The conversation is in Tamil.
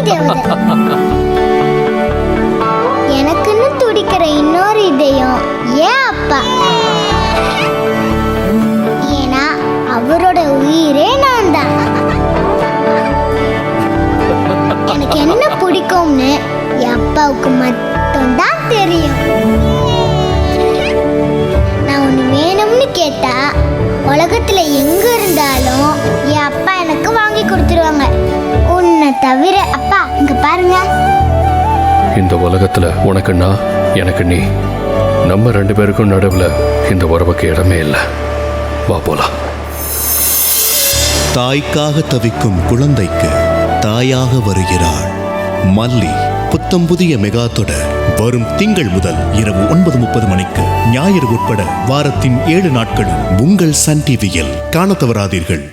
தேவதை. எனக்குன்னு துடிக்கிற இன்னொரு இதயம் ஏன் அப்பா. ஏன்னா அவரோட உயிரே நான் தான். எனக்கு என்ன பிடிக்கும்னு என் அப்பாவுக்கு மட்டும்தான் தெரியும். நான் ஒன்று வேணும்னு கேட்டா உலகத்துல எங்க இருந்தாலும் என் அப்பா எனக்கு வாங்கி கொடுத்துருவாங்க. உன்னை தவிர. அப்பா இங்க பாருங்க. இந்த உலகத்துல உனக்கு நான், எனக்கு நீ. நம்ம 2 பேருக்கும் நடுவுல இந்த உறவுக்கு இடமே இல்லை. வா போலாம். தாய்க்காக தவிக்கும் குழந்தைக்கு தாயாக வருகிறாள் மல்லி. புத்தம் புதிய மெகா தொடர் வரும் திங்கள் முதல் இரவு 9:30 மணிக்கு, ஞாயிறு உட்பட வாரத்தின் 7 நாட்களும் உங்கள் சன் டிவியில் காணத் தவறாதீர்கள்.